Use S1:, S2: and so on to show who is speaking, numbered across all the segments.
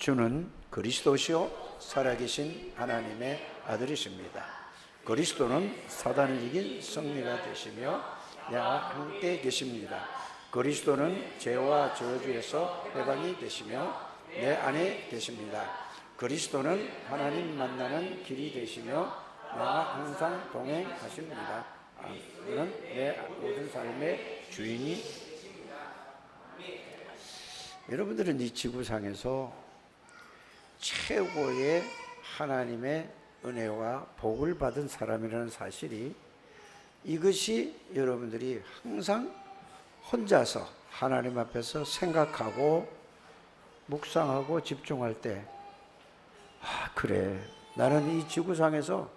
S1: 주는 그리스도시요 살아계신 하나님의 아들이십니다. 그리스도는 사단을 이긴 승리가 되시며 내가 함께 계십니다. 그리스도는 죄와 저주에서 해방이 되시며 내 안에 계십니다. 그리스도는 하나님 만나는 길이 되시며 나와 항상 동행하십니다. 그는 내 모든 삶의 주인이. 여러분들은 이 지구상에서 최고의 하나님의 은혜와 복을 받은 사람이라는 사실이, 이것이 여러분들이 항상 혼자서 하나님 앞에서 생각하고 묵상하고 집중할 때, 아, 그래, 나는 이 지구상에서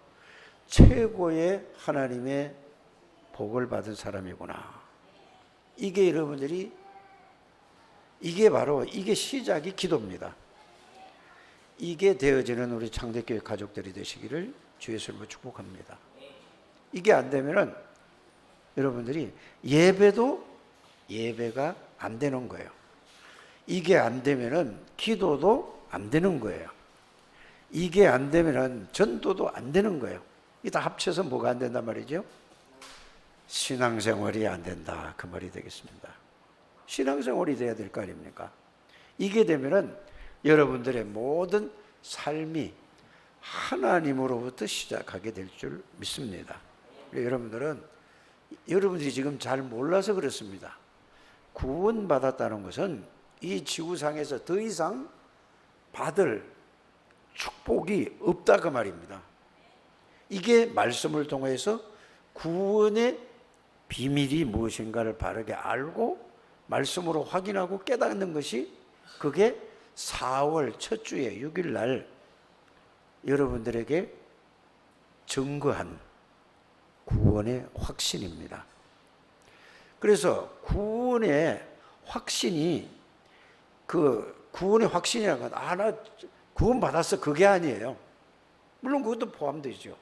S1: 최고의 하나님의 복을 받은 사람이구나. 이게 여러분들이, 이게 바로, 이게 시작이 기도입니다. 이게 되어지는 우리 창대교회 가족들이 되시기를 주 예수님으로 축복합니다. 이게 안 되면은 여러분들이 예배가 안 되는 거예요. 이게 안 되면은 기도도 안 되는 거예요. 이게 안 되면은 전도도 안 되는 거예요. 이게 다 합쳐서 뭐가 안 된단 말이죠? 신앙생활이 안 된다, 그 말이 되겠습니다. 신앙생활이 돼야 될 거 아닙니까? 이게 되면은 여러분들의 모든 삶이 하나님으로부터 시작하게 될 줄 믿습니다. 여러분들이 지금 잘 몰라서 그렇습니다. 구원받았다는 것은 이 지구상에서 더 이상 받을 축복이 없다, 그 말입니다. 이게 말씀을 통해서 구원의 비밀이 무엇인가를 바르게 알고 말씀으로 확인하고 깨닫는 것이, 그게 4월 첫 주에 6일 날 여러분들에게 증거한 구원의 확신입니다. 그래서 구원의 확신이, 그 구원의 확신이라는 건, 나 구원 받았어, 그게 아니에요. 물론 그것도 포함되죠.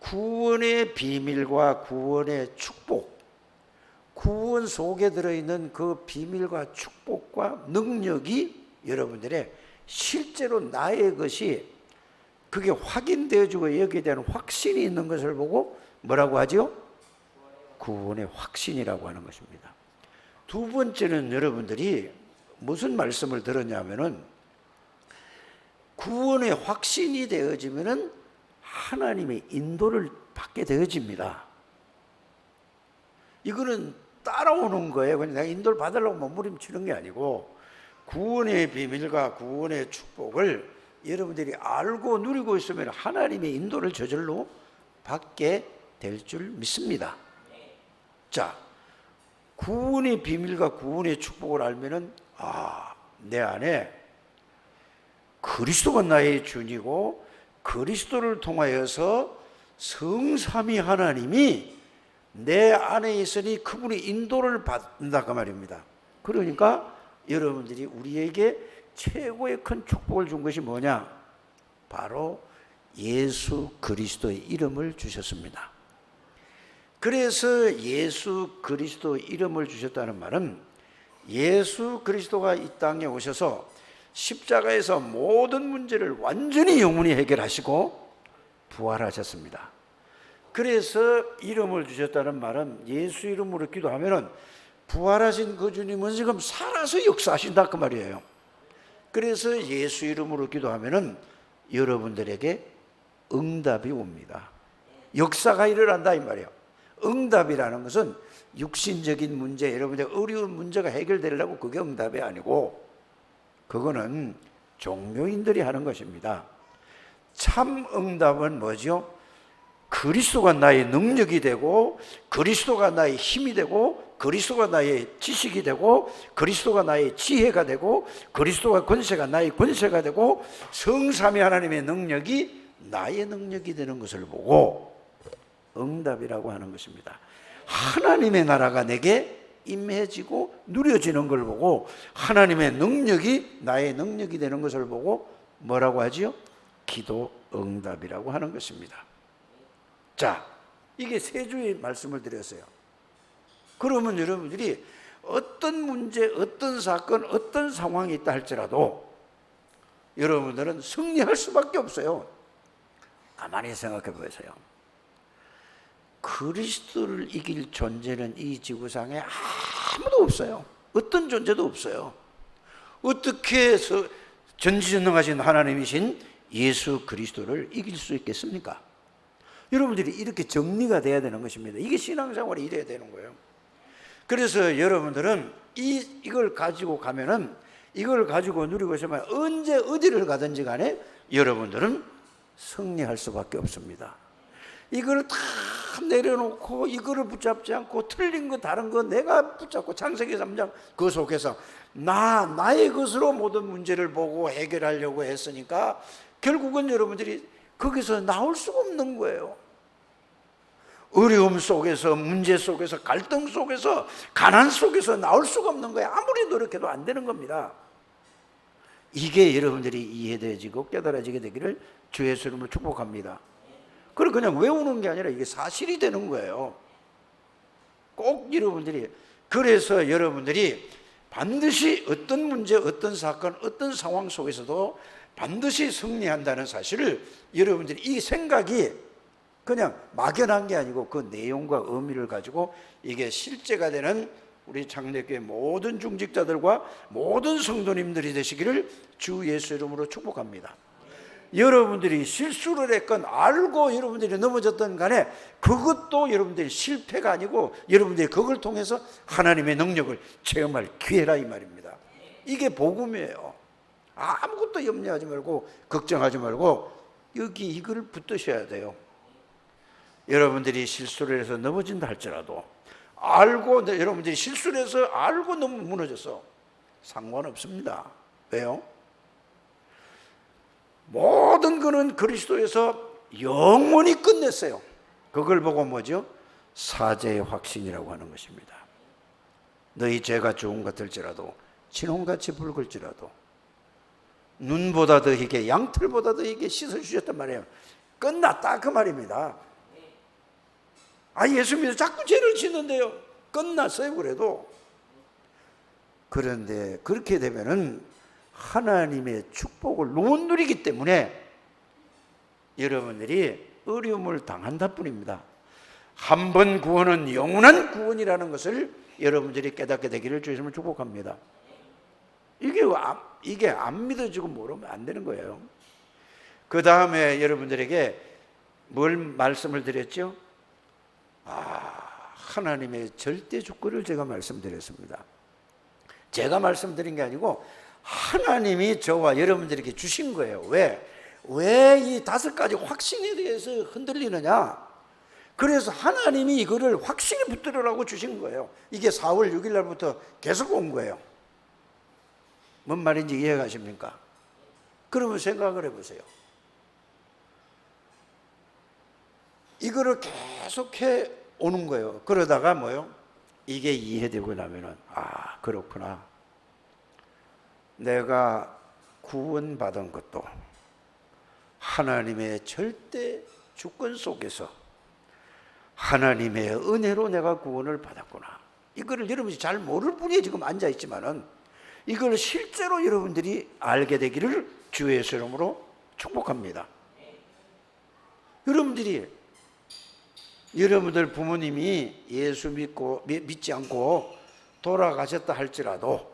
S1: 구원의 비밀과 구원의 축복, 구원 속에 들어있는 그 비밀과 축복과 능력이 여러분들의 실제로 나의 것이, 그게 확인되어지고 여기에 대한 확신이 있는 것을 보고 뭐라고 하죠? 구원의 확신이라고 하는 것입니다. 두 번째는 여러분들이 무슨 말씀을 들었냐면은, 구원의 확신이 되어지면은 하나님의 인도를 받게 되어집니다. 이거는 따라오는 거예요. 그냥 내가 인도를 받으려고 몸부림치는 게 아니고, 구원의 비밀과 구원의 축복을 여러분들이 알고 누리고 있으면 하나님의 인도를 저절로 받게 될 줄 믿습니다. 자, 구원의 비밀과 구원의 축복을 알면은, 내 안에 그리스도가 나의 주니고 그리스도를 통하여서 성삼위 하나님이 내 안에 있으니 그분이 인도를 받는다, 그 말입니다. 그러니까 여러분들이 우리에게 최고의 큰 축복을 준 것이 뭐냐? 바로 예수 그리스도의 이름을 주셨습니다. 그래서 예수 그리스도 이름을 주셨다는 말은, 예수 그리스도가 이 땅에 오셔서 십자가에서 모든 문제를 완전히 영원히 해결하시고 부활하셨습니다. 그래서 이름을 주셨다는 말은, 예수 이름으로 기도하면은 부활하신 그 주님은 지금 살아서 역사하신다, 그 말이에요. 그래서 예수 이름으로 기도하면은 여러분들에게 응답이 옵니다. 역사가 일어난다, 이 말이에요. 응답이라는 것은 육신적인 문제, 여러분들 어려운 문제가 해결되려고, 그게 응답이 아니고, 그거는 종교인들이 하는 것입니다. 참 응답은 뭐죠? 그리스도가 나의 능력이 되고, 그리스도가 나의 힘이 되고, 그리스도가 나의 지식이 되고, 그리스도가 나의 지혜가 되고, 그리스도가 권세가 나의 권세가 되고, 성삼위 하나님의 능력이 나의 능력이 되는 것을 보고 응답이라고 하는 것입니다. 하나님의 나라가 내게 임해지고 누려지는 걸 보고, 하나님의 능력이 나의 능력이 되는 것을 보고 뭐라고 하지요? 기도 응답이라고 하는 것입니다. 자, 이게 세 주의 말씀을 드렸어요. 그러면 여러분들이 어떤 문제, 어떤 사건, 어떤 상황이 있다 할지라도 여러분들은 승리할 수밖에 없어요. 가만히 생각해 보세요. 그리스도를 이길 존재는 이 지구상에 아무도 없어요. 어떤 존재도 없어요. 어떻게 해서 전지전능하신 하나님이신 예수 그리스도를 이길 수 있겠습니까? 여러분들이 이렇게 정리가 돼야 되는 것입니다. 이게 신앙생활이 이래야 되는 거예요. 그래서 여러분들은 이걸 가지고 가면은, 이걸 가지고 누리고 있으면 언제 어디를 가든지 간에 여러분들은 승리할 수밖에 없습니다. 이걸 다 내려놓고 이거를 붙잡지 않고 틀린 거 다른 거 내가 붙잡고, 창세기 3장 그 속에서 나의 것으로 모든 문제를 보고 해결하려고 했으니까 결국은 여러분들이 거기서 나올 수가 없는 거예요. 어려움 속에서, 문제 속에서, 갈등 속에서, 가난 속에서 나올 수가 없는 거예요. 아무리 노력해도 안 되는 겁니다. 이게 여러분들이 이해되어지고 깨달아지게 되기를 주 예수 이름으로 축복합니다. 그걸 그냥 외우는 게 아니라 이게 사실이 되는 거예요. 꼭 여러분들이, 그래서 여러분들이 반드시 어떤 문제, 어떤 사건, 어떤 상황 속에서도 반드시 승리한다는 사실을 여러분들이, 이 생각이 그냥 막연한 게 아니고 그 내용과 의미를 가지고 이게 실제가 되는 우리 장례교회 모든 중직자들과 모든 성도님들이 되시기를 주 예수 이름으로 축복합니다. 여러분들이 실수를 했건 알고 여러분들이 넘어졌던 간에 그것도 여러분들이 실패가 아니고 여러분들이 그걸 통해서 하나님의 능력을 체험할 기회라 이 말입니다. 이게 복음이에요. 아무것도 염려하지 말고 걱정하지 말고 여기 이걸 붙드셔야 돼요. 여러분들이 실수를 해서 넘어진다 할지라도 알고, 여러분들이 실수를 해서 알고 너무 무너져서 상관없습니다. 왜요? 모든 것은 그리스도에서 영원히 끝냈어요. 그걸 보고 뭐죠? 사죄의 확신이라고 하는 것입니다. 너희 죄가 좋은 것 같을지라도 진홍같이 붉을지라도 눈보다 더 희게 양털보다 더 희게 씻어주셨단 말이에요. 끝났다 그 말입니다. 예수 믿어 자꾸 죄를 짓는데요. 끝났어요. 그래도. 그런데 그렇게 되면은 하나님의 축복을 못 누리기 때문에 여러분들이 어려움을 당한다 뿐입니다. 한 번 구원은 영원한 구원이라는 것을 여러분들이 깨닫게 되기를 주님을 축복합니다. 이게 안 믿어지고 모르면 안 되는 거예요. 그 다음에 여러분들에게 뭘 말씀을 드렸죠? 하나님의 절대 주권을 제가 말씀드렸습니다. 제가 말씀드린 게 아니고 하나님이 저와 여러분들에게 주신 거예요. 왜 이 5가지 확신에 대해서 흔들리느냐? 그래서 하나님이 이거를 확신에 붙들으라고 주신 거예요. 이게 4월 6일 날부터 계속 온 거예요. 뭔 말인지 이해가십니까? 그러면 생각을 해보세요. 이거를 계속해 오는 거예요. 그러다가 뭐요? 이게 이해되고 나면은 그렇구나. 내가 구원받은 것도 하나님의 절대 주권 속에서 하나님의 은혜로 내가 구원을 받았구나. 이거를 여러분이 잘 모를 뿐이에요. 지금 앉아있지만은 이걸 실제로 여러분들이 알게 되기를 주의 이름으로 축복합니다. 여러분들 부모님이 예수 믿지 않고 돌아가셨다 할지라도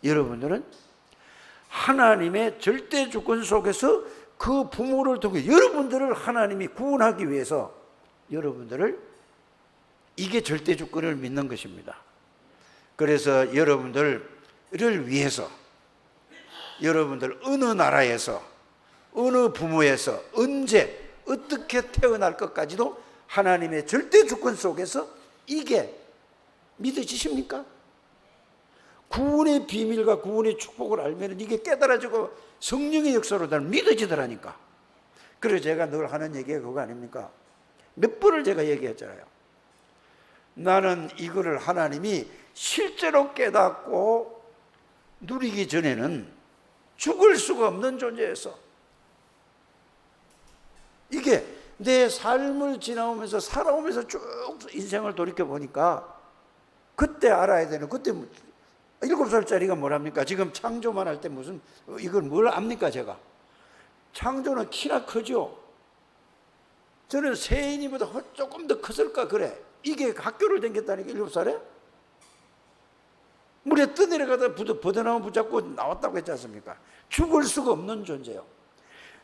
S1: 여러분들은 하나님의 절대 주권 속에서 그 부모를 통해 여러분들을 하나님이 구원하기 위해서 여러분들을, 이게 절대 주권을 믿는 것입니다. 그래서 여러분들을 위해서 여러분들 어느 나라에서 어느 부모에서 언제 어떻게 태어날 것까지도 하나님의 절대 주권 속에서 이게 믿어지십니까? 구원의 비밀과 구원의 축복을 알면 이게 깨달아지고 성령의 역사로 다 믿어지더라니까. 그래서 제가 늘 하는 얘기가 그거 아닙니까? 몇 번을 제가 얘기했잖아요. 나는 이거를 하나님이 실제로 깨닫고 누리기 전에는 죽을 수가 없는 존재였어. 이게 내 삶을 지나오면서 살아오면서 쭉 인생을 돌이켜 보니까 그때 알아야 되는, 그때 7살짜리가 뭘 합니까? 지금 창조만 할 때 무슨 이걸 뭘 압니까 제가? 창조는 키나 크죠. 저는 세인이보다 조금 더 컸을까 그래. 이게 학교를 다녔다니까 7살에? 물에 떠내려가다 버드나무 붙잡고 나왔다고 했지 않습니까? 죽을 수가 없는 존재예요.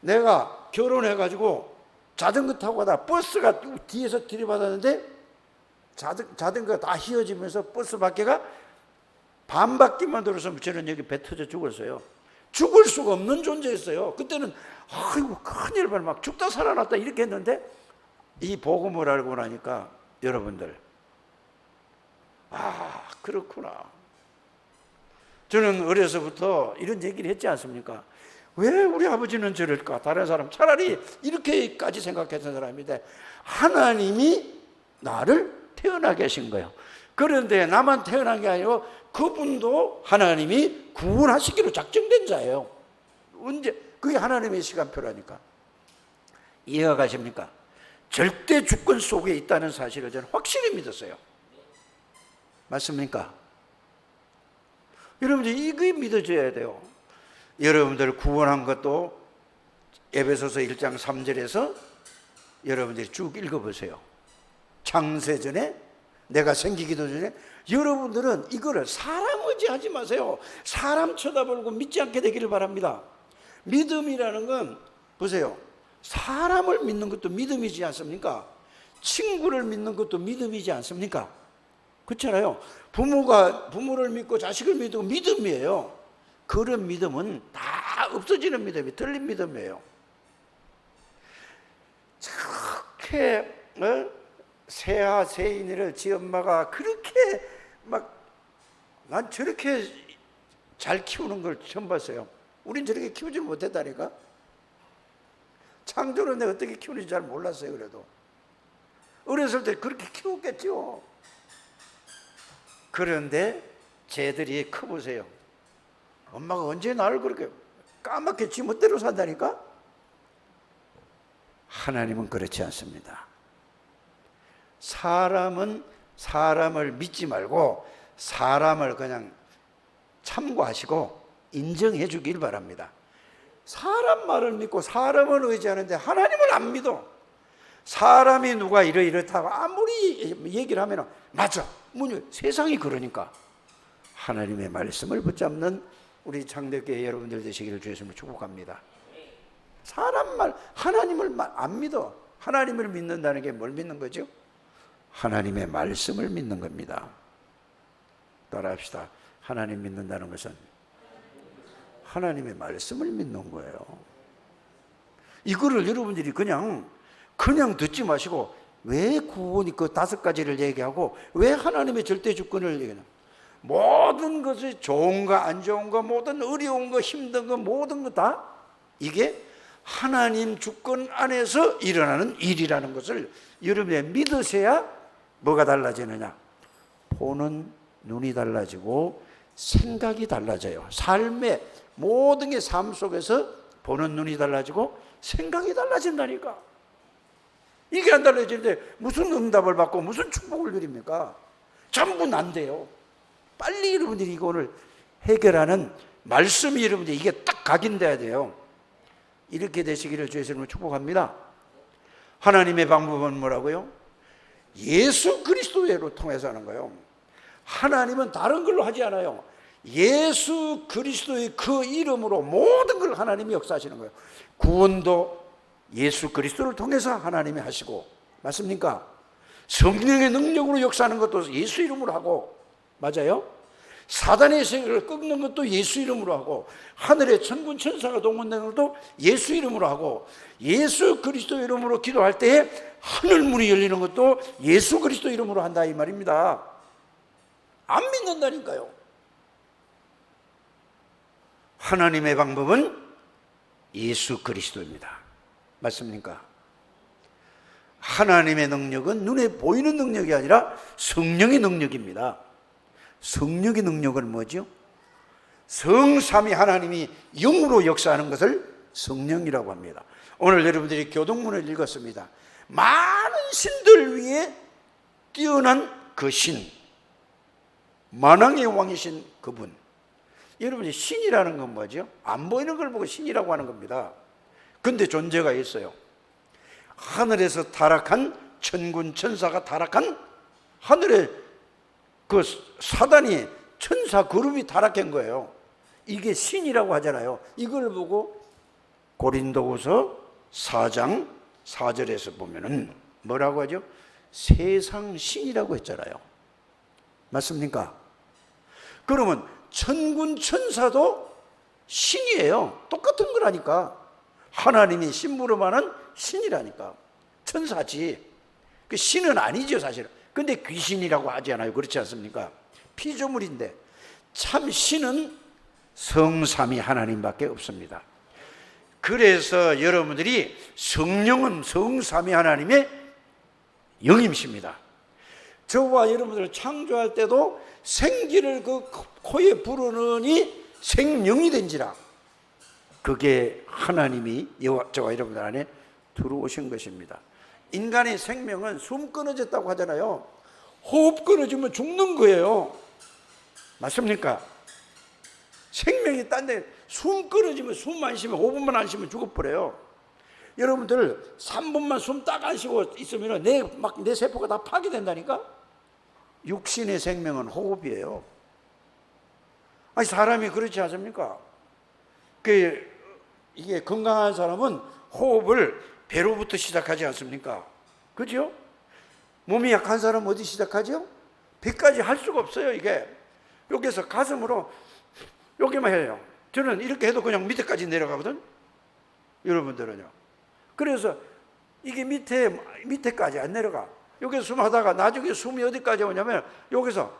S1: 내가 결혼해가지고 자전거 타고 가다 버스가 뒤에서 들이받았는데 자전거가 다 휘어지면서 버스 밖에가 반바퀴만 돌아서 저는 여기 배 터져 죽었어요. 죽을 수가 없는 존재였어요. 그때는 아이고 큰일 막 죽다 살아났다 이렇게 했는데 이 복음을 알고 나니까 여러분들 그렇구나. 저는 어려서부터 이런 얘기를 했지 않습니까? 왜 우리 아버지는 저럴까? 다른 사람 차라리 이렇게까지 생각했던 사람인데 하나님이 나를 태어나게 하신 거예요. 그런데 나만 태어난 게 아니고 그분도 하나님이 구원하시기로 작정된 자예요. 언제? 그게 하나님의 시간표라니까. 이해가 가십니까? 절대 주권 속에 있다는 사실을 저는 확실히 믿었어요. 맞습니까? 여러분들 이게 믿어져야 돼요. 여러분들 구원한 것도 에베소서 1장 3절에서 여러분들이 쭉 읽어보세요. 창세전에 내가 생기기도 전에 여러분들은 이거를 사람 의지하지 마세요. 사람 쳐다보고 믿지 않게 되기를 바랍니다. 믿음이라는 건 보세요. 사람을 믿는 것도 믿음이지 않습니까? 친구를 믿는 것도 믿음이지 않습니까? 그렇잖아요. 부모를 믿고 자식을 믿고 믿음이에요. 그런 믿음은 다 없어지는 믿음이 틀린 믿음이에요. 그렇게 새하 새인이를 지 엄마가 그렇게 난 저렇게 잘 키우는 걸 처음 봤어요. 우린 저렇게 키우지 못했다니까. 창조는 내가 어떻게 키우는지 잘 몰랐어요. 그래도 어렸을 때 그렇게 키웠겠죠. 그런데 쟤들이 커보세요. 엄마가 언제 나를 그렇게 까맣게 지 멋대로 산다니까? 하나님은 그렇지 않습니다. 사람은 사람을 믿지 말고 사람을 그냥 참고하시고 인정해 주길 바랍니다. 사람 말을 믿고 사람을 의지하는데 하나님을 안 믿어. 사람이 누가 이렇다고 아무리 얘기를 하면 맞아. 세상이 그러니까. 하나님의 말씀을 붙잡는 우리 창대교회 여러분들 되시기를 주님으로 축복합니다. 사람 말, 하나님을 안 믿어. 하나님을 믿는다는 게 뭘 믿는 거죠? 하나님의 말씀을 믿는 겁니다. 따라합시다. 하나님 믿는다는 것은 하나님의 말씀을 믿는 거예요. 이거를 여러분들이 그냥 듣지 마시고 왜 구원이 그 5가지를 얘기하고 왜 하나님의 절대 주권을 얘기하냐? 모든 것이 좋은 거 안 좋은 거 모든 어려운 거 힘든 거 모든 거 다 이게 하나님 주권 안에서 일어나는 일이라는 것을 여러분이 믿으셔야 뭐가 달라지느냐? 보는 눈이 달라지고 생각이 달라져요. 삶의 모든 게 삶 속에서 보는 눈이 달라지고 생각이 달라진다니까. 이게 안 달라지는데 무슨 응답을 받고 무슨 축복을 누립니까? 전부 난데요. 빨리 여러분들이 이거를 해결하는 말씀이 여러분들이 이게 딱 각인돼야 돼요. 이렇게 되시기를 주의 이름으로 축복합니다. 하나님의 방법은 뭐라고요? 예수 그리스도로 통해서 하는 거예요. 하나님은 다른 걸로 하지 않아요. 예수 그리스도의 그 이름으로 모든 걸 하나님이 역사하시는 거예요. 구원도 예수 그리스도를 통해서 하나님이 하시고, 맞습니까? 성령의 능력으로 역사하는 것도 예수 이름으로 하고, 맞아요? 사단의 세력을 꺾는 것도 예수 이름으로 하고, 하늘의 천군 천사가 동원되는 것도 예수 이름으로 하고, 예수 그리스도 이름으로 기도할 때에 하늘 문이 열리는 것도 예수 그리스도 이름으로 한다 이 말입니다. 안 믿는다니까요. 하나님의 방법은 예수 그리스도입니다. 맞습니까? 하나님의 능력은 눈에 보이는 능력이 아니라 성령의 능력입니다. 성령의 능력은 뭐죠? 성삼위 하나님이 영으로 역사하는 것을 성령이라고 합니다. 오늘 여러분들이 교동문을 읽었습니다. 많은 신들 위에 뛰어난 그 신, 만왕의 왕이신 그분. 여러분, 신이라는 건 뭐죠? 안 보이는 걸 보고 신이라고 하는 겁니다. 근데 존재가 있어요. 하늘에서 타락한 천군 천사가 타락한 하늘에 그 사단이 천사 그룹이 타락한 거예요. 이게 신이라고 하잖아요. 이걸 보고 고린도후서 4장 4절에서 보면은 뭐라고 하죠? 세상 신이라고 했잖아요. 맞습니까? 그러면 천군 천사도 신이에요. 똑같은 거라니까. 하나님이 신부름하는 신이라니까. 천사지. 그 신은 아니죠, 사실은. 근데 귀신이라고 하지 않아요. 그렇지 않습니까? 피조물인데 참 신은 성삼위 하나님밖에 없습니다. 그래서 여러분들이 성령은 성삼위 하나님의 영임십니다. 저와 여러분들 창조할 때도 생기를 그 코에 부르느니 생명이 된지라. 그게 하나님이 저와 여러분들 안에 들어오신 것입니다. 인간의 생명은 숨 끊어졌다고 하잖아요. 호흡 끊어지면 죽는 거예요. 맞습니까? 생명이 딴데 숨 끊어지면 숨 안 쉬면 5분만 안 쉬면 죽어버려요. 여러분들 3분만 숨 딱 안 쉬고 있으면 내 세포가 다 파괴된다니까. 육신의 생명은 호흡이에요. 아니, 사람이 그렇지 않습니까? 이게 건강한 사람은 호흡을 배로부터 시작하지 않습니까? 그죠? 몸이 약한 사람은 어디 시작하죠? 배까지 할 수가 없어요. 이게 여기서 가슴으로 여기만 해요. 저는 이렇게 해도 그냥 밑에까지 내려가거든. 여러분들은요. 그래서 이게 밑에까지 안 내려가. 여기서 숨 하다가 나중에 숨이 어디까지 오냐면 여기서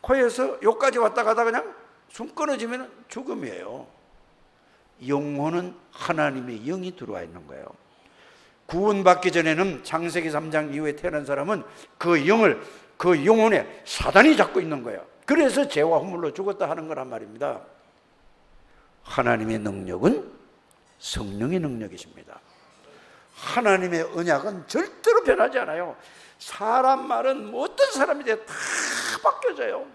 S1: 코에서 여기까지 왔다 가다 그냥 숨 끊어지면 죽음이에요. 영혼은 하나님의 영이 들어와 있는 거예요. 구원받기 전에는 창세기 3장 이후에 태어난 사람은 그 영혼에 사단이 잡고 있는 거예요. 그래서 죄와 허물로 죽었다 하는 거란 말입니다. 하나님의 능력은 성령의 능력이십니다. 하나님의 언약은 절대로 변하지 않아요. 사람 말은 어떤 사람이든 다 바뀌어져요.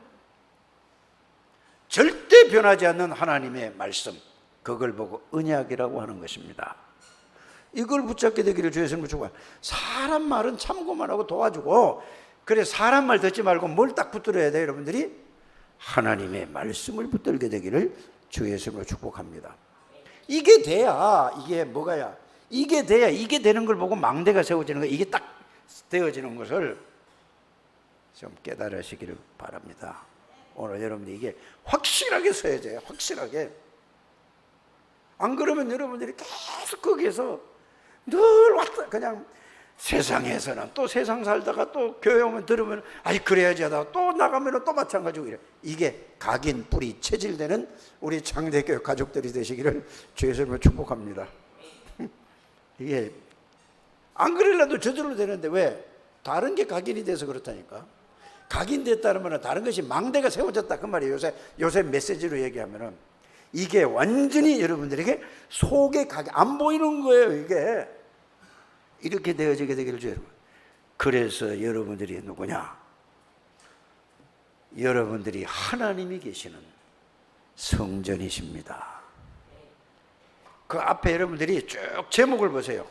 S1: 절대 변하지 않는 하나님의 말씀, 그걸 보고 언약이라고 하는 것입니다. 이걸 붙잡게 되기를 주의 이름으로 축복합니다. 사람 말은 참고만 하고 도와주고, 그래 사람 말 듣지 말고 뭘 딱 붙들어야 돼요, 여러분들이? 하나님의 말씀을 붙들게 되기를 주의 이름으로 축복합니다. 이게 돼야, 이게 뭐가야? 이게 돼야, 이게 되는 걸 보고 망대가 세워지는 거, 이게 딱 되어지는 것을 좀 깨달으시기를 바랍니다. 오늘 여러분들이 이게 확실하게 서야져요. 확실하게. 안 그러면 여러분들이 계속 거기에서 늘 왔다, 그냥 세상에서는 또 세상 살다가 또 교회 오면 들으면 아이 그래야지 하다가 또 나가면 또 마찬가지고 이래. 이게 각인 뿌리 체질되는 우리 창대교회 가족들이 되시기를 주의 이름으로 축복합니다. 이게 안 그러려도 저절로 되는데 왜? 다른 게 각인이 돼서 그렇다니까. 각인됐다는 다른 것이 망대가 세워졌다 그 말이에요. 요새 메시지로 얘기하면은 이게 완전히 여러분들에게 속에 안 보이는 거예요. 이게 이렇게 되어지게 되기를 주여. 그래서 여러분들이 누구냐? 여러분들이 하나님이 계시는 성전이십니다. 그 앞에 여러분들이 쭉 제목을 보세요.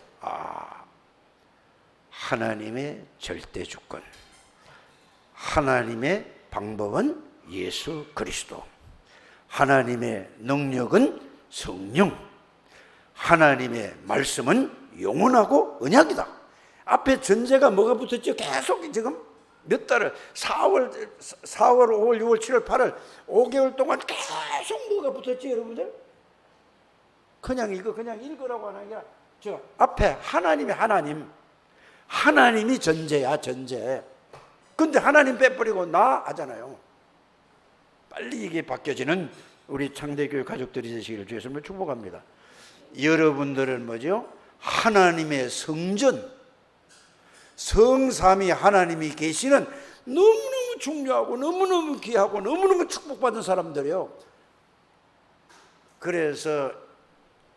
S1: 하나님의 절대 주권, 하나님의 방법은 예수 그리스도, 하나님의 능력은 성령, 하나님의 말씀은 영원하고 언약이다. 앞에 전제가 뭐가 붙었죠? 계속 지금 몇 달을 4월, 5월, 6월, 7월, 8월 5개월 동안 계속 뭐가 붙었지 여러분들? 그냥 이거 그냥 읽으라고 하는 게 아니라 저 앞에 하나님이 전제야, 전제. 근데 하나님 빼버리고 나 하잖아요. 빨리 이게 바뀌어지는 우리 창대교회 가족들이 되시기를 주의 이름으로 축복합니다. 여러분들은 뭐죠? 하나님의 성전, 성삼위 하나님이 계시는 너무너무 중요하고 너무너무 귀하고 너무너무 축복받은 사람들이에요. 그래서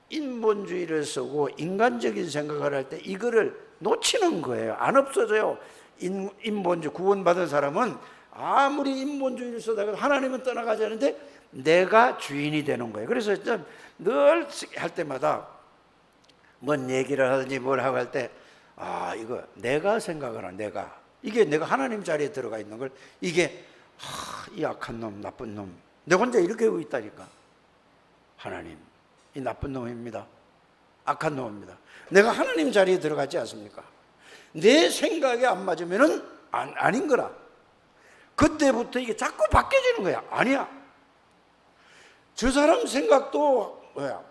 S1: 인본주의를 쓰고 인간적인 생각을 할 때 이거를 놓치는 거예요. 안 없어져요. 인본주의 구원받은 사람은 아무리 인본주의를 써다가 하나님은 떠나가지 않는데 내가 주인이 되는 거예요. 그래서 늘 할 때마다 뭔 얘기를 하든지 뭘 하고 할 때 이거 내가 생각하는 이게 내가 하나님 자리에 들어가 있는 걸 이게 이 악한 놈 나쁜 놈 내 혼자 이렇게 하고 있다니까. 하나님 이 나쁜 놈입니다. 악한 놈입니다. 내가 하나님 자리에 들어가지 않습니까? 내 생각에 안 맞으면은 아닌 거라. 그때부터 이게 자꾸 바뀌어지는 거야. 아니야. 저 사람 생각도 뭐야?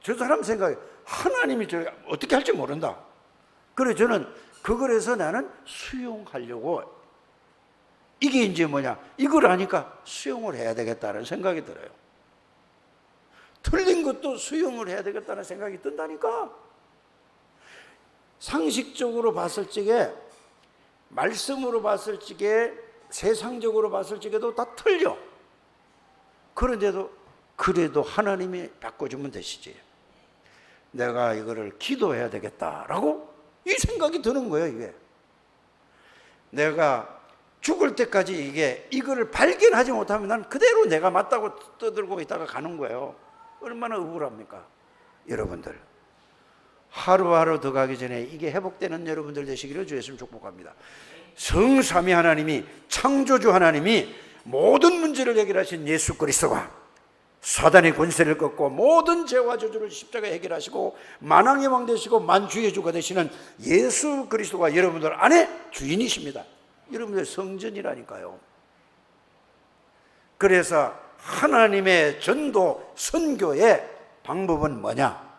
S1: 저 사람 생각에 하나님이 저 어떻게 할지 모른다. 그래 저는 그걸 해서 나는 수용하려고 이게 이제 뭐냐? 이걸 하니까 수용을 해야 되겠다는 생각이 들어요. 틀린 것도 수용을 해야 되겠다는 생각이 든다니까. 상식적으로 봤을 적에 말씀으로 봤을 적에 세상적으로 봤을 적에도 다 틀려. 그런데도 그래도 하나님이 바꿔주면 되시지. 내가 이거를 기도해야 되겠다라고 이 생각이 드는 거예요. 이게 내가 죽을 때까지 이거를 발견하지 못하면 난 그대로 내가 맞다고 떠들고 있다가 가는 거예요. 얼마나 억울합니까? 여러분들 하루하루 더 가기 전에 이게 회복되는 여러분들 되시기를 주 예수님 축복합니다. 성삼위 하나님이, 창조주 하나님이 모든 문제를 해결하신 예수 그리스도가 사단의 권세를 꺾고 모든 죄와 저주를 십자가에 해결하시고 만왕의 왕 되시고 만주의 주가 되시는 예수 그리스도가 여러분들 안에 주인이십니다. 여러분들 성전이라니까요. 그래서 하나님의 전도 선교의 방법은 뭐냐?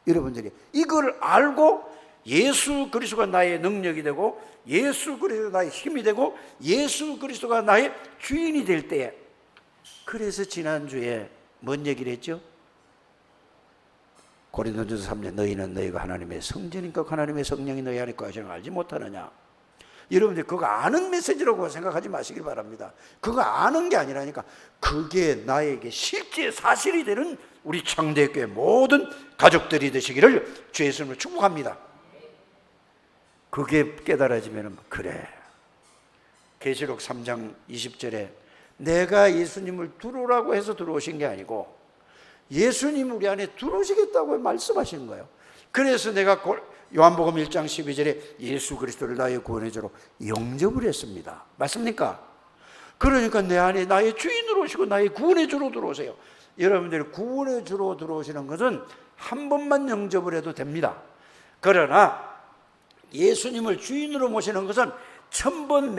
S1: 여러분들이 이걸 알고 예수 그리스도가 나의 능력이 되고 예수 그리스도가 나의 힘이 되고 예수 그리스도가 나의 주인이 될 때에, 그래서 지난주에 뭔 얘기를 했죠? 고린도전서 3장 너희는 너희가 하나님의 성전이니까 하나님의 성령이 너희 안에 거하시는 알지 못하느냐. 여러분들 그거 아는 메시지라고 생각하지 마시길 바랍니다. 그거 아는 게 아니라니까. 그게 나에게 실제 사실이 되는 우리 창대교회 모든 가족들이 되시기를 주 예수님을 축복합니다. 그게 깨달아지면 그래. 계시록 3장 20절에 내가 예수님을 들어오라고 해서 들어오신 게 아니고 예수님 우리 안에 들어오시겠다고 말씀하시는 거예요. 그래서 내가 요한복음 1장 12절에 예수 그리스도를 나의 구원의주로 영접을 했습니다. 맞습니까? 그러니까 내 안에 나의 주인으로 오시고 나의 구원의주로 들어오세요. 여러분들이 구원의주로 들어오시는 것은 한 번만 영접을 해도 됩니다. 그러나 예수님을 주인으로 모시는 것은 1000번,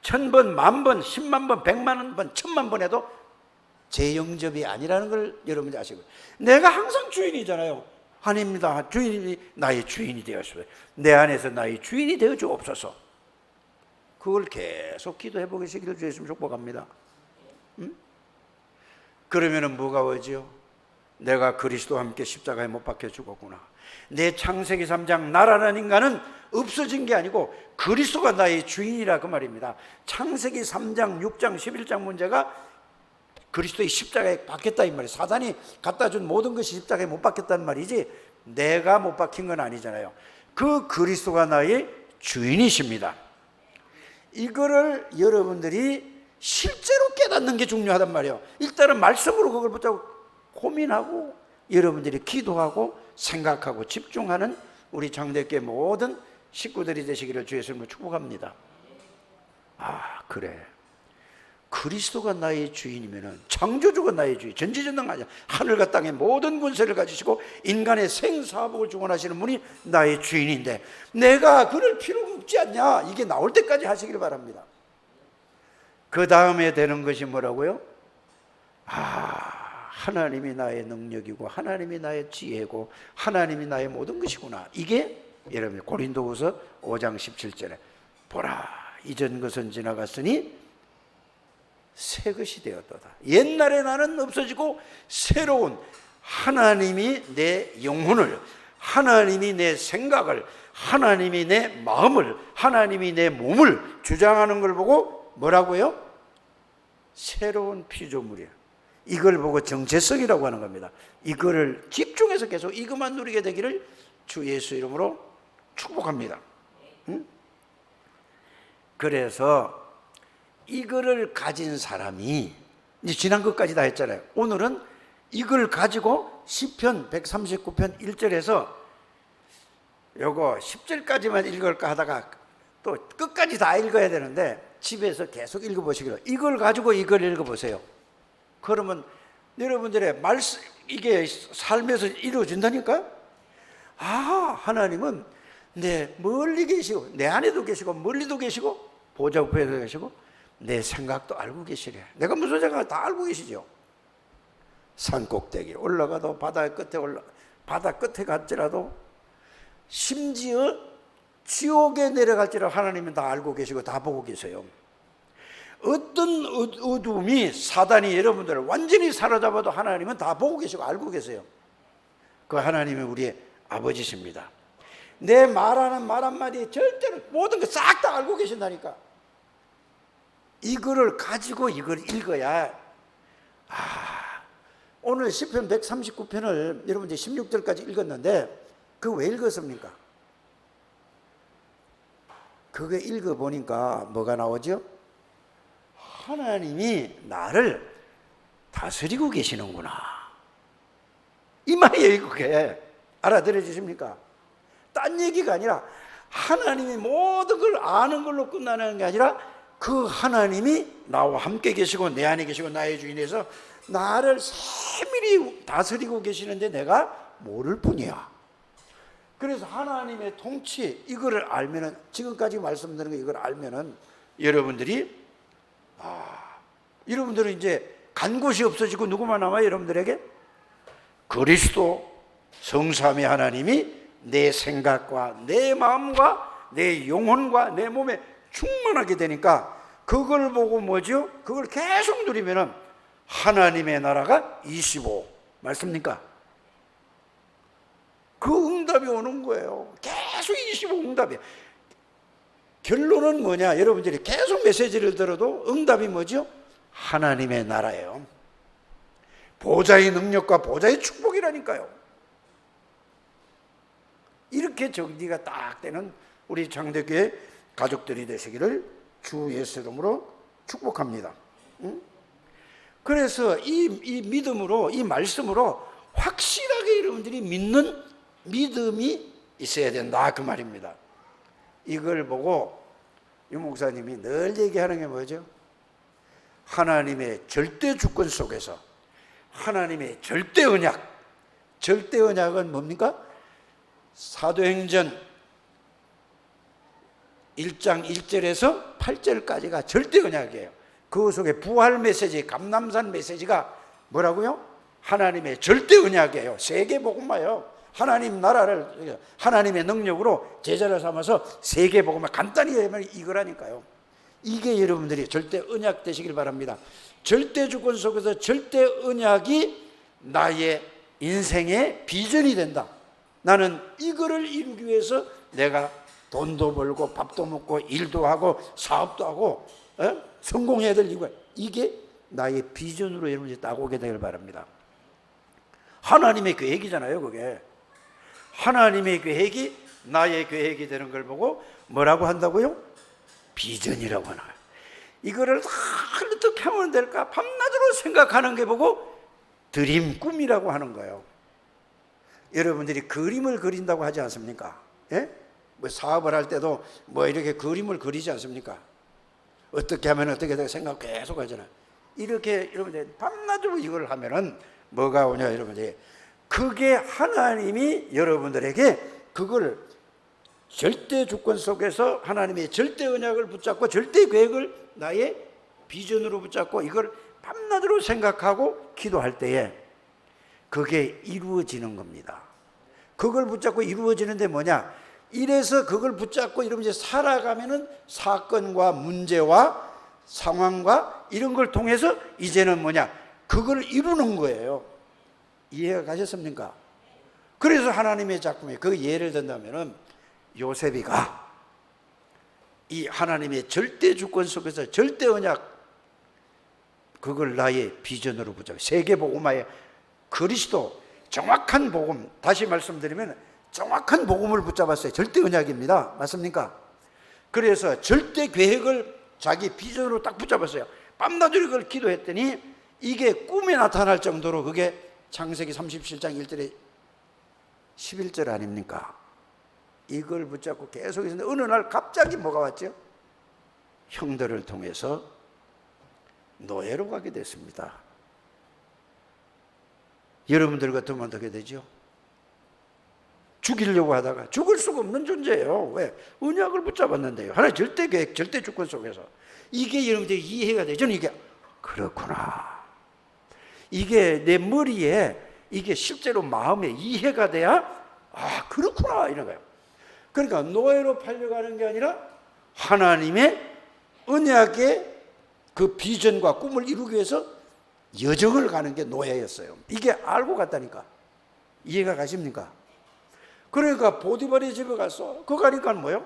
S1: 1000번, 10,000번, 100,000번, 100,000번, 1,000,000번 해도 재영접이 아니라는 걸 여러분이 아시고, 내가 항상 주인이잖아요. 아닙니다. 주인이 나의 주인이 되었어요. 내 안에서 나의 주인이 되어 주옵소서. 그걸 계속 기도해 보시기를 주 예수님 축복합니다. 그러면은 뭐가 오죠? 내가 그리스도와 함께 십자가에 못 박혀 죽었구나. 내 창세기 3장 나라는 인간은 없어진 게 아니고 그리스도가 나의 주인이라 그 말입니다. 창세기 3장, 6장, 11장 문제가 그리스도의 십자가에 박혔다 이 말이에요. 사단이 갖다 준 모든 것이 십자가에 못 박혔다는 말이지 내가 못 박힌 건 아니잖아요. 그 그리스도가 나의 주인이십니다. 이거를 여러분들이 실제로 깨닫는 게 중요하단 말이에요. 일단은 말씀으로 그걸 붙잡고 고민하고 여러분들이 기도하고 생각하고 집중하는 우리 장대교회 모든 식구들이 되시기를 주 예수님으로 축복합니다. 그래. 그리스도가 나의 주인이면은 창조주가 나의 주인, 전지전능하냐 하늘과 땅의 모든 권세를 가지시고 인간의 생사복을 주관하시는 분이 나의 주인인데 내가 그럴 필요가 없지 않냐, 이게 나올 때까지 하시길 바랍니다. 그 다음에 되는 것이 뭐라고요? 하나님이 나의 능력이고 하나님이 나의 지혜고 하나님이 나의 모든 것이구나. 이게 여러분 고린도후서 5장 17절에 보라 이전 것은 지나갔으니 새 것이 되었도다. 옛날에 나는 없어지고 새로운, 하나님이 내 영혼을, 하나님이 내 생각을, 하나님이 내 마음을, 하나님이 내 몸을 주장하는 걸 보고 뭐라고요? 새로운 피조물이야. 이걸 보고 정체성이라고 하는 겁니다. 이거를 집중해서 계속 이것만 누리게 되기를 주 예수 이름으로 축복합니다. 그래서 이거를 가진 사람이, 이제 지난 것까지 다 했잖아요. 오늘은 이걸 가지고 시편 139편 1절에서 요거 10절까지만 읽을까 하다가 또 끝까지 다 읽어야 되는데 집에서 계속 읽어보시기로, 이걸 가지고 이걸 읽어보세요. 그러면 여러분들의 말씀, 이게 삶에서 이루어진다니까. 아, 하나님은 내 멀리 계시고 내 안에도 계시고 멀리도 계시고 보좌 우편에도 계시고 내 생각도 알고 계시래. 내가 무슨 생각 다 알고 계시죠. 산 꼭대기 올라가도 바다 끝에 갈지라도, 심지어 지옥에 내려갈지라도 하나님은 다 알고 계시고 다 보고 계세요. 어떤 어둠이 사단이 여러분들을 완전히 사로잡아도 하나님은 다 보고 계시고 알고 계세요. 그 하나님은 우리의 아버지십니다. 내 말하는 말 한마디에 절대로 모든 거 싹 다 알고 계신다니까. 이거를 가지고 이걸 읽어야, 오늘 시편 139편을 여러분 이제 16절까지 읽었는데 그거 왜 읽었습니까? 그거 읽어보니까 뭐가 나오죠? 하나님이 나를 다스리고 계시는구나, 이 말이에요. 그게 알아들어지십니까? 딴 얘기가 아니라 하나님이 모든 걸 아는 걸로 끝나는 게 아니라 그 하나님이 나와 함께 계시고 내 안에 계시고 나의 주인에서 나를 세밀히 다스리고 계시는데 내가 모를 뿐이야. 그래서 하나님의 통치, 이거를 알면은, 지금까지 말씀드린 거 이걸 알면은 여러분들이 여러분들은 이제 간 곳이 없어지고 누구만 남아요? 여러분들에게 그리스도 성삼위 하나님이 내 생각과 내 마음과 내 영혼과 내 몸에 충만하게 되니까 그걸 보고 뭐죠? 그걸 계속 누리면은 하나님의 나라가 25 맞습니까? 그 응답이 오는 거예요. 계속 25 응답이에요. 결론은 뭐냐? 여러분들이 계속 메시지를 들어도 응답이 뭐죠? 하나님의 나라예요. 보좌의 능력과 보좌의 축복이라니까요. 이렇게 정리가 딱 되는 우리 장대교회 가족들이 되시기를 주 예수 이름으로 축복합니다. 그래서 이 믿음으로, 이 말씀으로 확실하게 여러분들이 믿는 믿음이 있어야 된다, 그 말입니다. 이걸 보고 유 목사님이 늘 얘기하는 게 뭐죠? 하나님의 절대 주권 속에서 하나님의 절대 언약. 절대 언약은 뭡니까? 사도행전 1장 1절에서 8절까지가 절대 언약이에요. 그 속에 부활 메시지, 감람산 메시지가 뭐라고요? 하나님의 절대 언약이에요. 세계 복음화요. 하나님 나라를 하나님의 능력으로 제자를 삼아서 세계 복음화, 간단히 하면 이거라니까요. 이게 여러분들이 절대 언약 되시길 바랍니다. 절대 주권 속에서 절대 언약이 나의 인생의 비전이 된다. 나는 이거를 이루기 위해서 내가 돈도 벌고 밥도 먹고 일도 하고 사업도 하고 성공해야 될 이유가, 이게 나의 비전으로 여러분들이 딱 오게 되길 바랍니다. 하나님의 계획이잖아요. 그게 하나님의 계획이 나의 계획이 되는 걸 보고 뭐라고 한다고요? 비전이라고 하나. 이거를 어떻게 하면 될까 밤낮으로 생각하는 게 보고 드림, 꿈이라고 하는 거예요. 여러분들이 그림을 그린다고 하지 않습니까? 예? 뭐 사업을 할 때도 뭐 이렇게 그림을 그리지 않습니까? 어떻게 하면 어떻게 될까 생각 계속 하잖아요. 이렇게 여러분들 밤낮으로 이걸 하면은 뭐가 오냐, 여러분들. 그게 하나님이 여러분들에게 그걸 절대 주권 속에서 하나님의 절대 언약을 붙잡고 절대 계획을 나의 비전으로 붙잡고 이걸 밤낮으로 생각하고 기도할 때에 그게 이루어지는 겁니다. 그걸 붙잡고 이루어지는데 뭐냐? 이래서 그걸 붙잡고 이러면서 살아가면은 사건과 문제와 상황과 이런 걸 통해서 이제는 뭐냐? 그걸 이루는 거예요. 이해가 가셨습니까? 그래서 하나님의 작품에 그 예를 든다면은 요셉이가 이 하나님의 절대 주권 속에서 절대 언약, 그걸 나의 비전으로 붙잡고 세계 복음화의 그리스도 정확한 복음, 다시 말씀드리면 정확한 복음을 붙잡았어요. 절대 언약입니다. 맞습니까? 그래서 절대 계획을 자기 비전으로 딱 붙잡았어요. 밤낮으로 그걸 기도했더니 이게 꿈에 나타날 정도로 그게 창세기 37장 1절에 11절 아닙니까? 이걸 붙잡고 계속 있었는데 어느 날 갑자기 뭐가 왔죠? 형들을 통해서 노예로 가게 됐습니다. 여러분들 같으면 어떻게 되죠? 죽이려고 하다가 죽을 수가 없는 존재예요. 왜? 언약을 붙잡았는데요. 하나의 절대 계획, 절대 주권 속에서. 이게 여러분들이 이해가 되죠? 이게 그렇구나. 이게 내 머리에 이게 실제로 마음에 이해가 돼야 아 그렇구나 이런 거예요. 그러니까 노예로 팔려가는 게 아니라 하나님의 언약의 그 비전과 꿈을 이루기 위해서 여정을 가는 게 노예였어요. 이게 알고 갔다니까. 이해가 가십니까? 그러니까 보디발의 집에 가서 그 가니까 뭐요?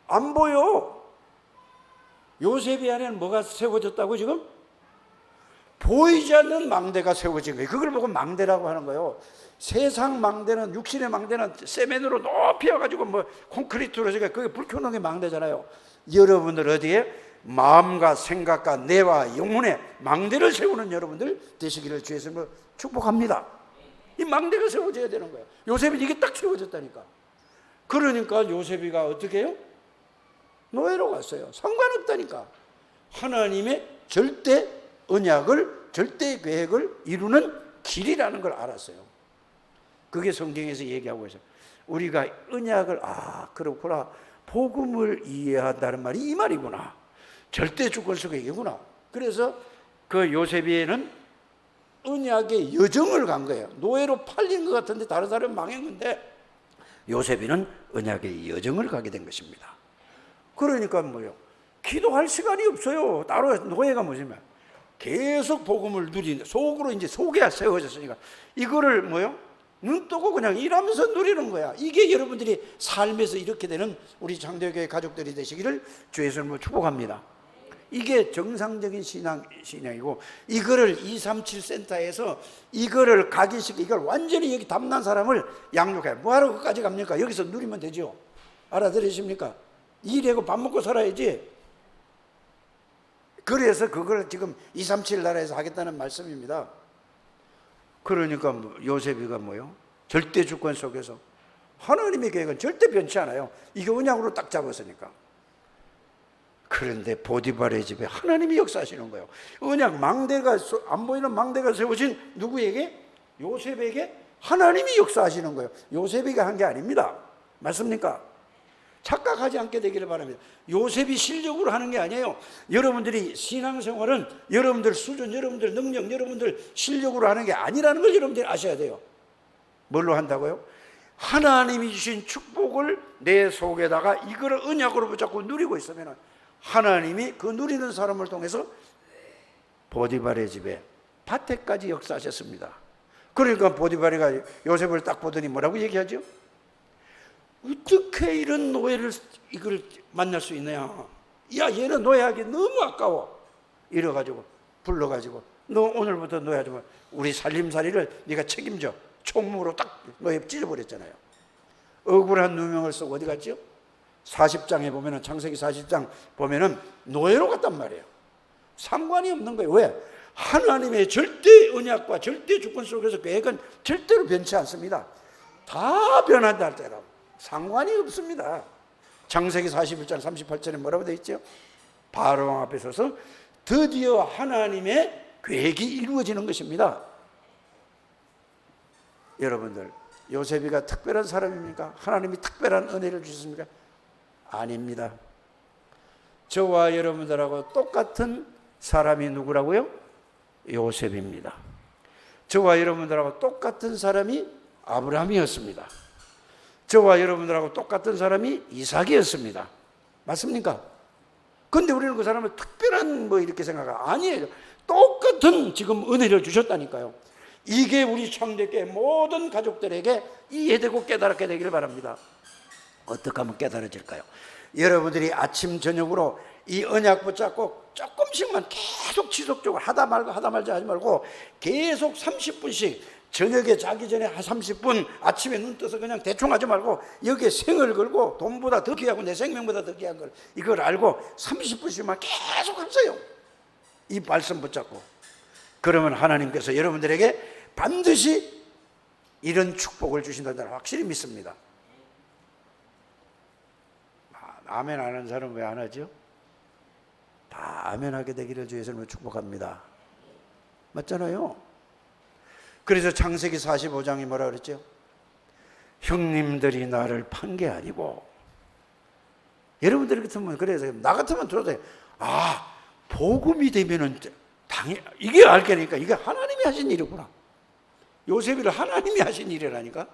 S1: 안 보여. 요셉이 안에는 뭐가 세워졌다고 지금? 보이지 않는 망대가 세워진 거예요. 그걸 보고 망대라고 하는 거예요. 세상 망대는, 육신의 망대는 세면으로 높이 와가지고 뭐 콘크리트로 제가 그게 불 켜놓은 게 망대잖아요. 여러분들 어디에 마음과 생각과 뇌와 영혼의 망대를 세우는 여러분들 되시기를 주에서 축복합니다. 이 망대가 세워져야 되는 거예요. 요셉이 이게 딱 세워졌다니까. 그러니까 요셉이가 어떻게 해요? 노예로 갔어요. 상관없다니까. 하나님의 절대 언약을, 절대 계획을 이루는 길이라는 걸 알았어요. 그게 성경에서 얘기하고 있어요. 우리가 언약을 그렇구나. 복음을 이해한다는 말이 이 말이구나. 절대 주권 속의 얘기구나. 그래서 그 요셉이는 언약의 여정을 간 거예요. 노예로 팔린 것 같은데 다른 사람은 망했는데 요셉이는 언약의 여정을 가게 된 것입니다. 그러니까 뭐요? 기도할 시간이 없어요. 따로 노예가 뭐냐면 계속 복음을 누리는 속으로 이제 속에 세워졌으니까 이거를 뭐요? 눈 뜨고 그냥 일하면서 누리는 거야. 이게 여러분들이 삶에서 이렇게 되는 우리 장대교회 가족들이 되시기를 주 예수님으로 축복합니다. 이게 정상적인 신앙이고 이거를 237 센터에서 이거를 각인시키고 이걸 완전히 여기 담난 사람을 양육해요. 뭐하러 그까지 갑니까? 여기서 누리면 되죠. 알아들으십니까? 일하고 밥 먹고 살아야지. 그래서 그걸 지금 237 나라에서 하겠다는 말씀입니다. 그러니까 요셉이가 뭐요? 절대 주권 속에서 하나님의 계획은 절대 변치 않아요. 이게 언약으로 딱 잡았으니까. 그런데 보디발의 집에 하나님이 역사하시는 거예요. 언약 망대가 안 보이는 망대가 세워진 누구에게? 요셉에게 하나님이 역사하시는 거예요. 요셉이가 한 게 아닙니다. 맞습니까? 착각하지 않게 되기를 바랍니다. 요셉이 실력으로 하는 게 아니에요. 여러분들이 신앙생활은 여러분들 수준, 여러분들 능력, 여러분들 실력으로 하는 게 아니라는 걸 여러분들이 아셔야 돼요. 뭘로 한다고요? 하나님이 주신 축복을 내 속에다가 이거를 언약으로 붙잡고 누리고 있으면 하나님이 그 누리는 사람을 통해서 보디발의 집에 밭에까지 역사하셨습니다. 그러니까 보디발이가 요셉을 딱 보더니 뭐라고 얘기하죠? 어떻게 이런 노예를 이걸 만날 수 있느냐? 야, 얘는 노예하기 너무 아까워. 이래가지고 불러가지고 너 오늘부터 노예하지 마. 우리 살림살이를 네가 책임져. 총무로 딱 노예 찢어버렸잖아요. 억울한 누명을 쓰고 어디 갔죠? 40장에 보면은 창세기 40장 보면은 노예로 갔단 말이에요. 상관이 없는 거예요. 왜? 하나님의 절대 언약과 절대 주권 속에서 계획은 절대로 변치 않습니다. 다 변한다 할 때라고. 상관이 없습니다. 창세기 41장 38절에 뭐라고 되어 있죠? 바로왕 앞에 서서 드디어 하나님의 계획이 이루어지는 것입니다. 여러분들, 요셉이가 특별한 사람입니까? 하나님이 특별한 은혜를 주셨습니까? 아닙니다. 저와 여러분들하고 똑같은 사람이 누구라고요? 요셉입니다. 저와 여러분들하고 똑같은 사람이 아브라함이었습니다. 저와 여러분들하고 똑같은 사람이 이삭이었습니다. 맞습니까? 근데 우리는 그 사람을 특별한 뭐 이렇게 생각하고 아니에요. 똑같은 지금 은혜를 주셨다니까요. 이게 우리 창대교회 모든 가족들에게 이해되고 깨달게 되기를 바랍니다. 어떻게 하면 깨달아질까요? 여러분들이 아침 저녁으로 이 언약 붙잡고 조금씩만 계속 지속적으로 하다 말자 하지 말고 계속 30분씩 저녁에 자기 전에 한 30분 아침에 눈 떠서 그냥 대충 하지 말고 여기에 생을 걸고 돈보다 더 귀하고 내 생명보다 더 귀한 걸 이걸 알고 30분씩만 계속 하세요. 이 말씀 붙잡고. 그러면 하나님께서 여러분들에게 반드시 이런 축복을 주신다는 걸 확실히 믿습니다. 아멘 안 하는 사람은 왜 안 하죠? 다 아멘하게 되기를 주 예수님을 축복합니다. 맞잖아요. 그래서 창세기 45장이 뭐라 그랬죠? 형님들이 나를 판 게 아니고, 여러분들 같으면 그래서 나 같으면 들어도 복음이 되면은 이게 알게니까 이게 하나님이 하신 일이구나. 요셉이를 하나님이 하신 일이라니까.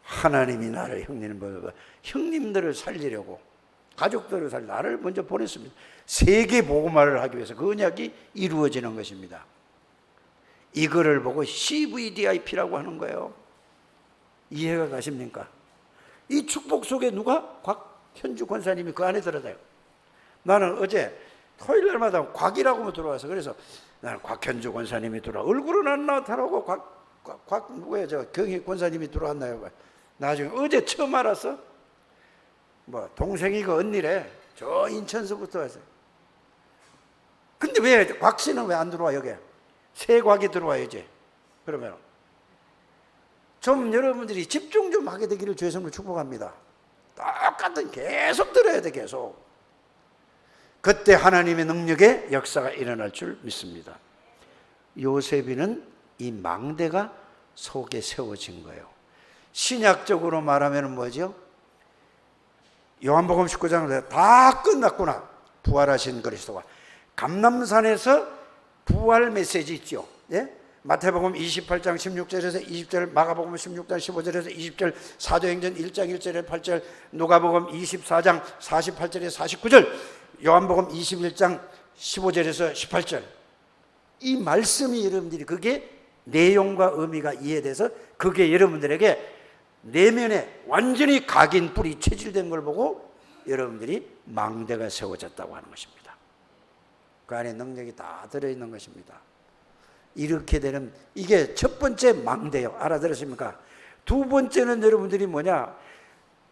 S1: 하나님이 나를 형님들을 살리려고, 가족들을 살리려고 나를 먼저 보냈습니다. 세계 복음화를 하기 위해서 그 언약이 이루어지는 것입니다. 이거를 보고 CVDIP라고 하는 거예요. 이해가 가십니까? 이 축복 속에 누가? 곽현주 권사님이 그 안에 들어가요. 나는 어제 토요일 날마다 곽이라고 들어와서, 그래서 나는 곽현주 권사님이 들어와. 얼굴은 안 나타나고 누구야, 경희 권사님이 들어왔나요? 나중에 어제 처음 알았어. 동생이가 언니래. 저 인천서부터 왔어요. 근데 왜 곽 씨는 왜 안 들어와? 여기 새 곽이 들어와야지. 그러면 좀 여러분들이 집중 좀 하게 되기를 주의 성을 축복합니다. 똑같은 계속 들어야 돼. 계속. 그때 하나님의 능력의 역사가 일어날 줄 믿습니다. 요셉이는 이 망대가 속에 세워진 거예요. 신약적으로 말하면 뭐죠? 요한복음 19장을 다 끝났구나. 부활하신 그리스도가 감람산에서 부활 메시지 있죠. 예? 마태복음 28장 16절에서 20절, 마가복음 16장 15절에서 20절, 사도행전 1장 1절에 8절, 누가복음 24장 48절에서 49절, 요한복음 21장 15절에서 18절. 이 말씀이 여러분들이 그게 내용과 의미가 이해돼서 그게 여러분들에게 내면에 완전히 각인 뿌리 체질된 걸 보고 여러분들이 망대가 세워졌다고 하는 것입니다. 그 안에 능력이 다 들어있는 것입니다. 이렇게 되는, 이게 첫 번째 망대요. 알아들으십니까? 두 번째는 여러분들이 뭐냐?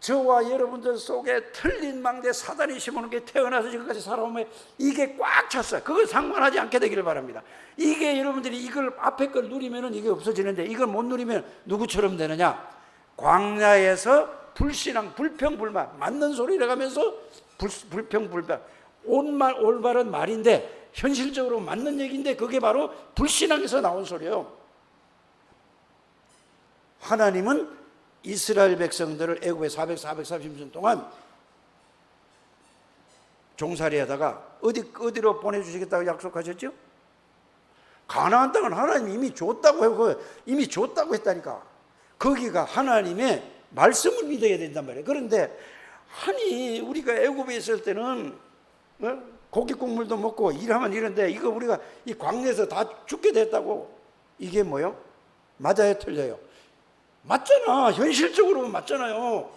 S1: 저와 여러분들 속에 틀린 망대, 사단이 심어놓은 게 태어나서 지금까지 살아오면 이게 꽉 찼어요. 그걸 상관하지 않게 되기를 바랍니다. 이게 여러분들이 이걸 앞에 걸 누리면은 이게 없어지는데 이걸 못 누리면 누구처럼 되느냐? 광야에서 불신앙, 불평불만, 맞는 소리를 하면서 불평불만, 올바른 말인데 현실적으로 맞는 얘기인데 그게 바로 불신앙에서 나온 소리예요. 하나님은 이스라엘 백성들을 애굽에 430년 동안 종살이하다가 어디로 보내주시겠다고 약속하셨죠? 가나안 땅은 하나님이 이미 줬다고 하고 이미 줬다고 했다니까. 거기가 하나님의 말씀을 믿어야 된단 말이에요. 그런데 아니 우리가 애굽에 있을 때는 고기 국물도 먹고 일하면 이런데 이거 우리가 이 광야에서 다 죽게 됐다고. 이게 뭐요? 맞아요, 틀려요? 맞잖아. 현실적으로 맞잖아요.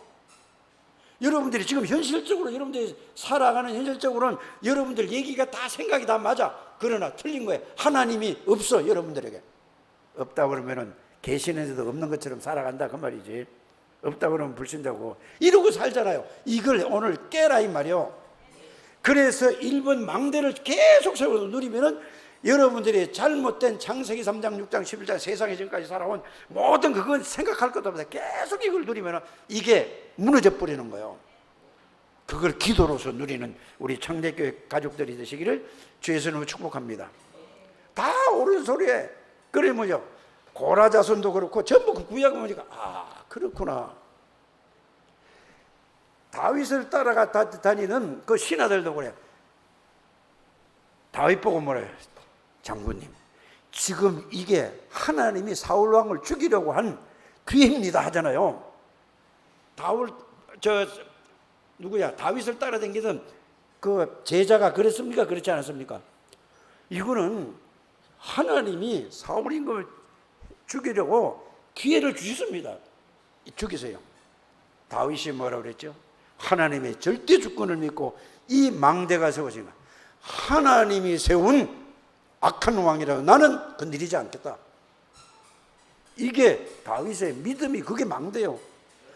S1: 여러분들이 지금 현실적으로 여러분들이 살아가는 현실적으로는 여러분들 얘기가 다 생각이 다 맞아. 그러나 틀린 거예요. 하나님이 없어. 여러분들에게 없다 그러면은 계시는데도 없는 것처럼 살아간다 그 말이지. 없다 그러면 불신자고 이러고 살잖아요. 이걸 오늘 깨라 이 말이요. 그래서 1번 망대를 계속 세워서 누리면은 여러분들이 잘못된 창세기 3장 6장 11장 세상에 지금까지 살아온 모든 그건 생각할 것도 없다. 계속 이걸 누리면은 이게 무너져 버리는 거예요. 그걸 기도로서 누리는 우리 창대교회 가족들이 되시기를 주의 이름으로 축복합니다. 다 옳은 소리에. 그래 뭐죠? 고라자손도 그렇고 전부 그 구약을 보니까 그렇구나. 다윗을 따라가 다니는 그 신하들도 그래. 다윗 보고 뭐래요? 장군님, 지금 이게 하나님이 사울 왕을 죽이려고 한 기회입니다 하잖아요. 다윗을 따라다니던 그 제자가 그랬습니까? 그렇지 않았습니까? 이거는 하나님이 사울 임금을 죽이려고 기회를 주셨습니다. 죽이세요. 다윗이 뭐라고 그랬죠? 하나님의 절대 주권을 믿고 이 망대가 세워진 거야. 하나님이 세운 악한 왕이라고 나는 건드리지 않겠다. 이게 다윗의 믿음이 그게 망대요.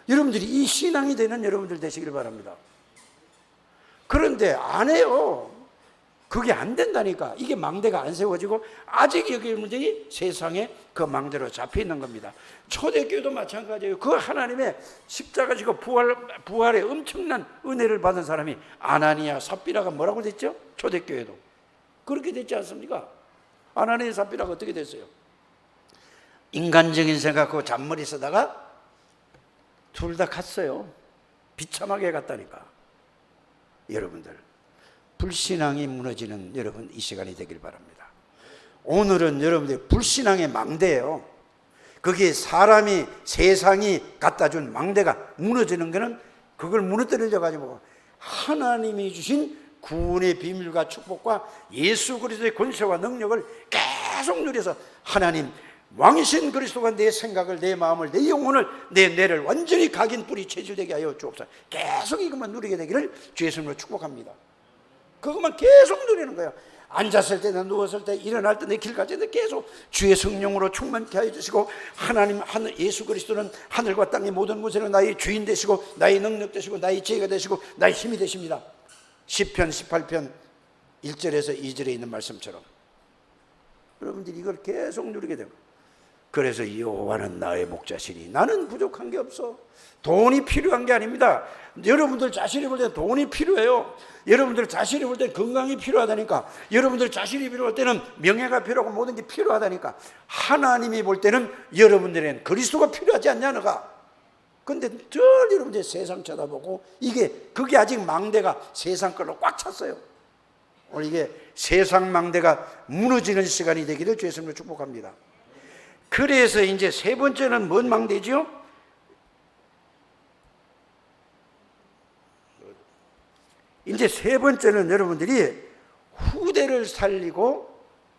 S1: 여러분들이 이 신앙이 되는 여러분들 되시길 바랍니다. 그런데 안 해요. 그게 안 된다니까. 이게 망대가 안 세워지고 아직 여러분들이 세상에 그 망대로 잡혀 있는 겁니다. 초대교회도 마찬가지예요. 그 하나님의 십자가 지고 부활의 엄청난 은혜를 받은 사람이 아나니아 삽비라가 뭐라고 됐죠? 초대교회도 그렇게 됐지 않습니까? 아나니아 삽비라가 어떻게 됐어요? 인간적인 생각하고 잔머리 쓰다가 둘 다 갔어요. 비참하게 갔다니까. 여러분들 불신앙이 무너지는 여러분 이 시간이 되길 바랍니다. 오늘은 여러분들 불신앙의 망대예요. 거기에 사람이 세상이 갖다 준 망대가 무너지는 것은 그걸 무너뜨려 가지고 하나님이 주신 구원의 비밀과 축복과 예수 그리스도의 권세와 능력을 계속 누려서 하나님 왕이신 그리스도가 내 생각을, 내 마음을, 내 영혼을, 내 뇌를 완전히 각인 뿌리 체질되게 하여 주옵소서. 계속 이것만 누리게 되기를 주 예수님으로 축복합니다. 그것만 계속 누리는 거예요. 앉았을 때나 누웠을 때, 일어날 때, 내 길 갈 때도 계속 주의 성령으로 충만케 하여 주시고, 하나님 예수 그리스도는 하늘과 땅의 모든 곳에는 나의 주인 되시고 나의 능력 되시고 나의 지혜가 되시고 나의 힘이 되십니다. 시편 18편 1절에서 2절에 있는 말씀처럼 여러분들이 이걸 계속 누리게 되고, 그래서 여호와는 나의 목자시니 나는 부족한 게 없어. 돈이 필요한 게 아닙니다. 여러분들 자신이 볼 때는 돈이 필요해요. 여러분들 자신이 볼 때는 건강이 필요하다니까. 여러분들 자신이 필요할 때는 명예가 필요하고 모든 게 필요하다니까. 하나님이 볼 때는 여러분들에는 그리스도가 필요하지 않냐 너가. 근데 늘 여러분들 세상 쳐다보고 그게 아직 망대가 세상 걸로 꽉 찼어요. 오늘 이게 세상 망대가 무너지는 시간이 되기를 주 예수님으로 축복합니다. 그래서 이제 세 번째는 뭔 망대지요? 이제 세 번째는 여러분들이 후대를 살리고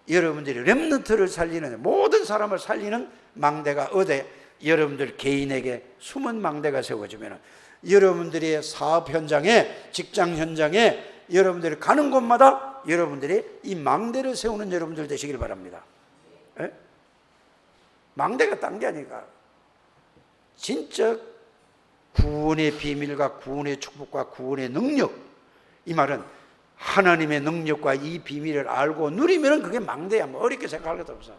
S1: 여러분들이 렘넌트를 살리는, 모든 사람을 살리는 망대가 어디 여러분들 개인에게 숨은 망대가 세워지면 여러분들의 사업 현장에, 직장 현장에, 여러분들이 가는 곳마다 여러분들이 이 망대를 세우는 여러분들 되시길 바랍니다. 에? 망대가 딴 게 아니라 진짜 구원의 비밀과 구원의 축복과 구원의 능력, 이 말은 하나님의 능력과 이 비밀을 알고 누리면 그게 망대야. 뭐 어렵게 생각할 것도 없어.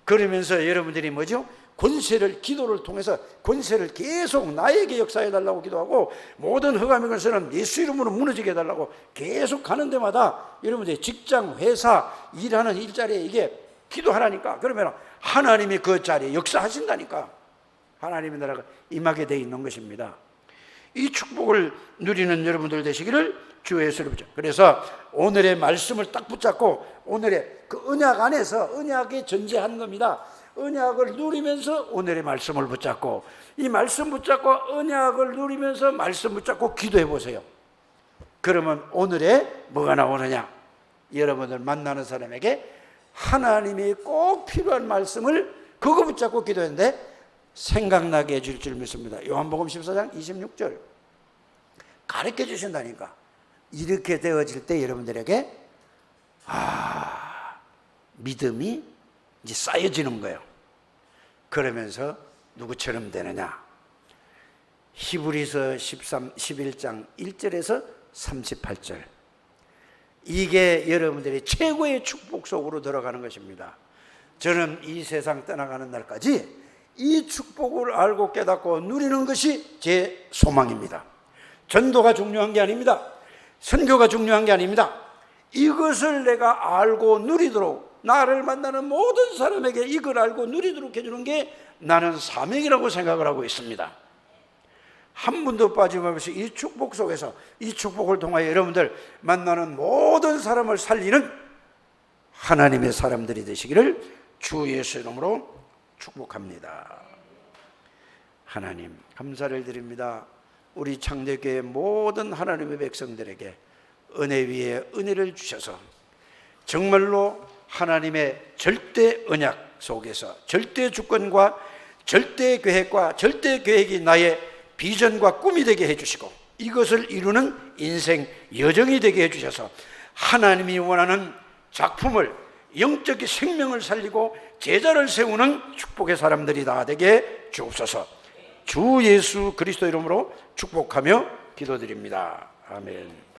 S1: 그러면서 여러분들이 뭐죠? 권세를, 기도를 통해서 권세를 계속 나에게 역사해 달라고 기도하고, 모든 흑암의 권세는 예수 이름으로 무너지게 해달라고 계속 가는 데마다 여러분들이 직장, 회사, 일하는 일자리에 이게 기도하라니까. 그러면 하나님이 그 자리에 역사하신다니까. 하나님의 나라가 임하게 되어 있는 것입니다. 이 축복을 누리는 여러분들 되시기를 주 예수를 붙잡고, 그래서 오늘의 말씀을 딱 붙잡고 오늘의 그 언약 안에서 언약에 전제한 겁니다. 언약을 누리면서 오늘의 말씀을 붙잡고, 이 말씀 붙잡고 언약을 누리면서 말씀 붙잡고 기도해 보세요. 그러면 오늘의 뭐가 나오느냐? 여러분들 만나는 사람에게 하나님이 꼭 필요한 말씀을 그거 붙잡고 기도했는데 생각나게 해줄 줄 믿습니다. 요한복음 14장 26절 가르쳐 주신다니까. 이렇게 되어질 때 여러분들에게 믿음이 이제 쌓여지는 거예요. 그러면서 누구처럼 되느냐? 히브리서 11장 1절에서 38절, 이게 여러분들이 최고의 축복 속으로 들어가는 것입니다. 저는 이 세상 떠나가는 날까지 이 축복을 알고 깨닫고 누리는 것이 제 소망입니다. 전도가 중요한 게 아닙니다. 선교가 중요한 게 아닙니다. 이것을 내가 알고 누리도록, 나를 만나는 모든 사람에게 이걸 알고 누리도록 해주는 게 나는 사명이라고 생각을 하고 있습니다. 한 분도 빠짐없이 이 축복 속에서, 이 축복을 통하여 여러분들 만나는 모든 사람을 살리는 하나님의 사람들이 되시기를 주 예수 이름으로 축복합니다. 하나님 감사를 드립니다. 우리 창대교회 모든 하나님의 백성들에게 은혜 위에 은혜를 주셔서 정말로 하나님의 절대 언약 속에서 절대 주권과 절대 계획과 절대 계획이 나의 비전과 꿈이 되게 해주시고, 이것을 이루는 인생 여정이 되게 해주셔서 하나님이 원하는 작품을 영적 생명을 살리고 제자를 세우는 축복의 사람들이 다 되게 주옵소서. 주 예수 그리스도 이름으로 축복하며 기도드립니다. 아멘.